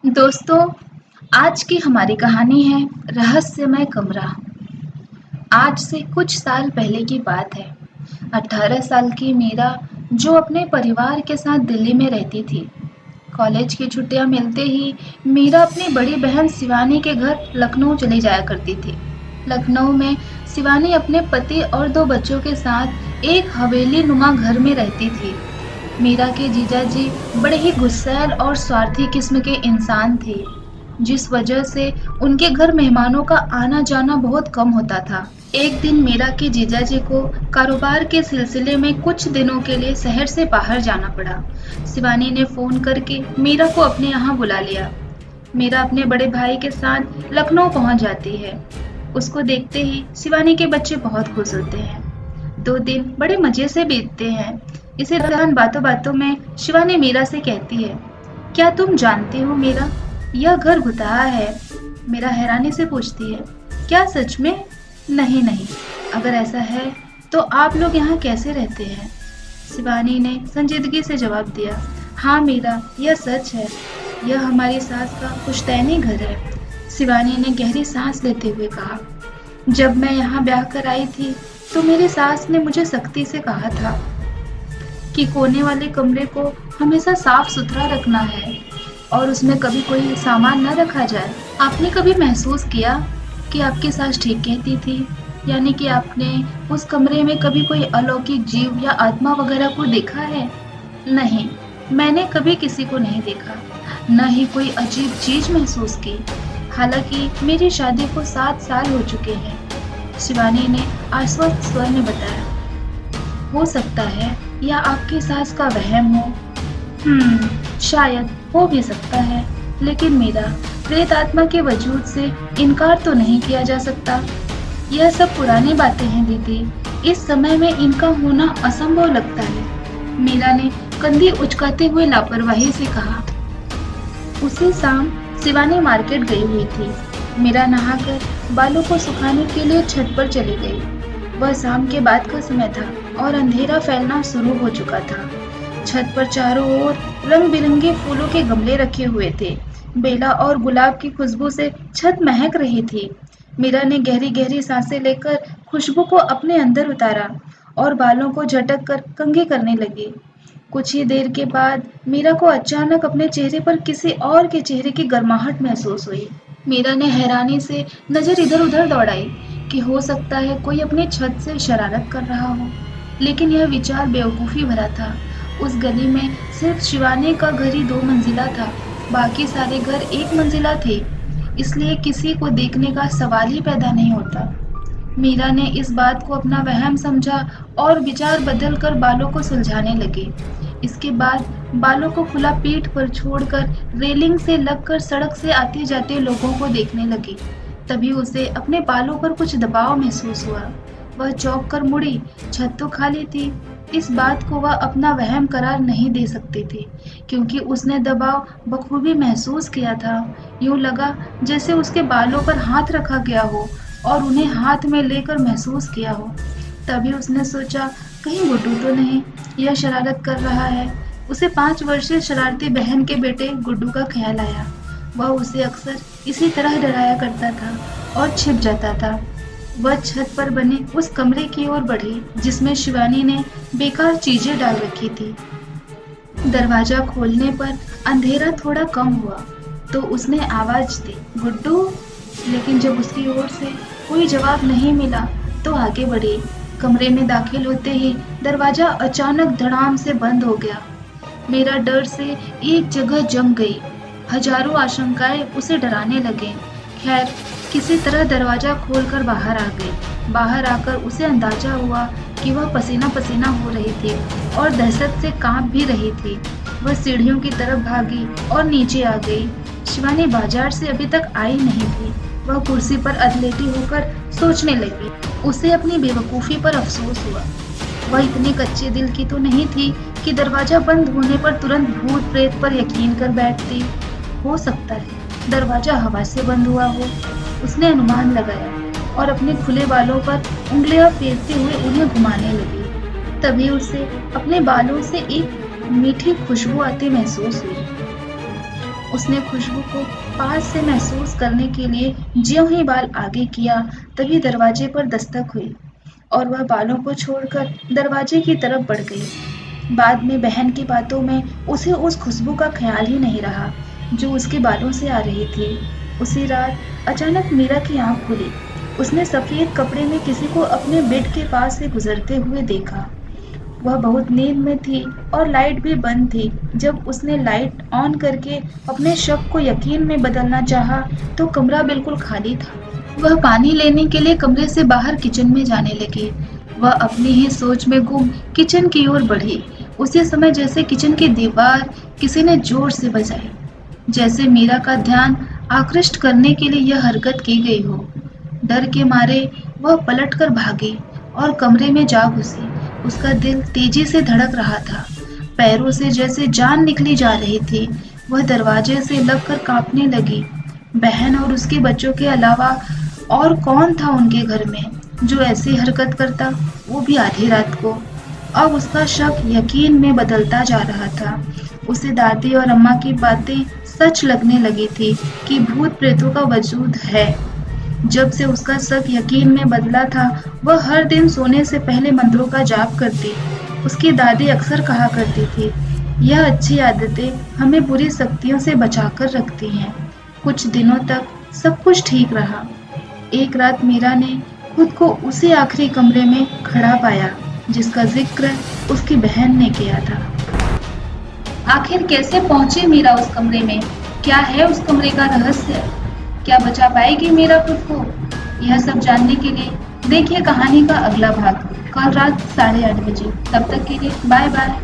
दोस्तों, आज की हमारी कहानी है रहस्यमय कमरा। आज से कुछ साल पहले की बात है। 18 साल की मीरा, जो अपने परिवार के साथ दिल्ली में रहती थी। कॉलेज की छुट्टियां मिलते ही मीरा अपनी बड़ी बहन शिवानी के घर लखनऊ चली जाया करती थी। लखनऊ में शिवानी अपने पति और 2 बच्चों के साथ एक हवेली नुमा घर में रहती थी। मीरा के जीजाजी बड़े ही गुस्सैल और स्वार्थी किस्म के इंसान थे, जिस वजह से उनके घर मेहमानों का आना जाना बहुत कम होता था। एक दिन मीरा के जीजाजी को कारोबार के सिलसिले में कुछ दिनों के लिए शहर से बाहर जाना पड़ा। शिवानी ने फोन करके मीरा को अपने यहाँ बुला लिया। मीरा अपने बड़े भाई के साथ लखनऊ पहुंच जाती है। उसको देखते ही शिवानी के बच्चे बहुत खुश होते हैं। 2 दिन बड़े मजे से बीतते हैं। इसी दौरान बातों बातों में शिवानी मीरा से कहती है, क्या तुम जानती हो मीरा, यह घर भुतहा है। मीरा हैरानी से पूछती है, क्या सच में? नहीं नहीं, अगर ऐसा है तो आप लोग यहाँ कैसे रहते हैं? शिवानी ने संजीदगी से जवाब दिया, हाँ मीरा, यह सच है। यह हमारी सास का पुश्तैनी घर है। शिवानी ने गहरी सांस लेते हुए कहा, जब मैं यहाँ ब्याह कर आई थी तो मेरी सास ने मुझे सख्ती से कहा था कि कोने वाले कमरे को हमेशा साफ सुथरा रखना है और उसमें कभी कोई सामान न रखा जाए। आपने कभी महसूस किया कि आपकी सास ठीक कहती थी? यानी कि आपने उस कमरे में कभी कोई अलौकिक जीव या आत्मा वगैरह को देखा है? नहीं, मैंने कभी किसी को नहीं देखा, न ही कोई अजीब चीज महसूस की। हालांकि मेरी शादी को 7 साल हो चुके हैं, शिवानी ने आश्वस्त स्वर में बताया। हो सकता है या आपकी सास का वहम हो। शायद हो भी सकता है, लेकिन मेरा प्रेत आत्मा के वजूद से इनकार तो नहीं किया जा सकता। यह सब पुरानी बातें हैं दीदी, इस समय में इनका होना असंभव लगता है। मीरा ने कंधी उचकाते हुए लापरवाही से कहा। उसी शाम शिवानी मार्केट गई हुई थी। मीरा नहाकर बालों को सुखाने के लिए छत पर चली गई। वह शाम के बाद का समय था और अंधेरा फैलना शुरू हो चुका था। छत पर चारों ओर रंग बिरंगे फूलों के गमले रखे हुए थे। बेला और गुलाब की खुशबू से छत महक रही थी। मीरा ने गहरी गहरी सांसें लेकर खुशबू को अपने अंदर उतारा और बालों को झटक कर कंघी करने लगी। कुछ ही देर के बाद मीरा को अचानक अपने चेहरे पर किसी और के चेहरे की गर्माहट महसूस हुई। मीरा ने हैरानी से नजर इधर उधर दौड़ाई कि हो सकता है कोई अपनी छत से शरारत कर रहा हो, लेकिन यह विचार बेवकूफ़ी भरा था। उस गली में सिर्फ शिवानी का घर ही 2 मंजिला था, बाकी सारे घर 1 मंजिला थे, इसलिए किसी को देखने का सवाल ही पैदा नहीं होता। मीरा ने इस बात को अपना वहम समझा और विचार बदल कर बालों को सुलझाने लगी। इसके बाद बालों को खुला पीठ पर छोड़कर रेलिंग से लगकर सड़क से आते जाते लोगों को देखने लगी। तभी उसे अपने बालों पर कुछ दबाव महसूस हुआ। वह चौंक कर मुड़ी, छत तो खाली थी। इस बात को वह अपना वहम करार नहीं दे सकती थी, क्योंकि उसने दबाव बखूबी महसूस किया था। यूं लगा जैसे उसके बालों पर हाथ रखा गया हो और उन्हें हाथ में लेकर महसूस किया हो। तभी उसने सोचा, कहीं गुड्डू तो नहीं यह शरारत कर रहा है। उसे 5 वर्षीय शरारती बहन के बेटे गुड्डू का ख्याल आया। वह उसे अक्सर इसी तरह डराया करता था और छिप जाता था। वह छत पर बने उस कमरे की ओर बढ़ी जिसमें शिवानी ने बेकार चीजें डाल रखी थी। दरवाजा खोलने पर अंधेरा थोड़ा कम हुआ तो उसने आवाज दी, गुड्डू। लेकिन जब उसकी ओर से कोई जवाब नहीं मिला तो आगे बढ़ी। कमरे में दाखिल होते ही दरवाजा अचानक धड़ाम से बंद हो गया। मेरा डर से एक जगह जम गई। हजारों आशंकाएं उसे डराने लगे। खैर, किसी तरह दरवाजा खोलकर बाहर आ गई। बाहर आकर उसे अंदाजा हुआ कि वह पसीना पसीना हो रही थी और दहशत से कांप भी रही थी। वह सीढ़ियों की तरफ भागी और नीचे आ गई। शिवानी बाजार से अभी तक आई नहीं थी। वह कुर्सी पर अधलेटी होकर सोचने लगी। उसे अपनी बेवकूफ़ी पर अफसोस हुआ। वह इतनी कच्चे दिल की तो नहीं थी कि दरवाजा बंद होने पर तुरंत भूत प्रेत पर यकीन कर बैठती। हो सकता है दरवाजा हवा से बंद हुआ हो। उसने अनुमान लगाया और अपने खुले बालों पर उंगलियां फेरते हुए उन्हें घुमाने लगी। तभी उसे अपने बालों से एक मीठी खुशबू आती महसूस हुई। उसने खुशबू को पास से महसूस करने के लिए ज्यों ही बाल आगे किया, तभी दरवाजे पर दस्तक हुई और वह बालों को छोड़कर दरवाजे की तरफ बढ़ गई। बाद में बहन की बातों में उसे उस खुशबू का ख्याल ही नहीं रहा जो उसके बालों से आ रही थी। उसी रात अचानक मीरा की आंख खुली। उसने सफेद कपड़े में किसी को अपने बेड के पास से गुजरते हुए देखा। वह बहुत नींद में थी और लाइट भी बंद थी। जब उसने लाइट ऑन करके अपने शक को यकीन में बदलना चाहा, तो कमरा बिल्कुल खाली था। वह पानी लेने के लिए कमरे से बाहर किचन में जाने लगी। वह अपनी ही सोच में गुम किचन की ओर बढ़ी। उसी समय जैसे किचन की दीवार किसी ने जोर से बजाई, जैसे मीरा का ध्यान आकृष्ट करने के लिए यह हरकत की गई हो। डर के मारे वह पलटकर भागी और कमरे में जा घुसी। उसका दिल तेजी से धड़क रहा था, पैरों से जैसे जान निकली जा रही थी। वह दरवाजे से लगकर कांपने लगी। बहन और उसके बच्चों के अलावा और कौन था उनके घर में जो ऐसी हरकत करता, वो भी आधी रात को। अब उसका शक यकीन में बदलता जा रहा था। उसे दादी और अम्मा की बातें सच लगने लगी थी कि भूत प्रेतों का वजूद है। जब से उसका शक यकीन में बदला था, वह हर दिन सोने से पहले मंत्रों का जाप करती। उसकी दादी अक्सर कहा करती थी, यह अच्छी आदतें हमें बुरी शक्तियों से बचाकर रखती हैं। कुछ दिनों तक सब कुछ ठीक रहा। एक रात मीरा ने खुद को उसी आखिरी कमरे में खड़ा पाया जिसका जिक्र उसकी बहन ने किया था। आखिर कैसे पहुंची मीरा उस कमरे में? क्या है उस कमरे का रहस्य? क्या बचा पाएगी मीरा खुद को? यह सब जानने के लिए देखिए कहानी का अगला भाग कल रात 8:30 बजे। तब तक के लिए बाय बाय।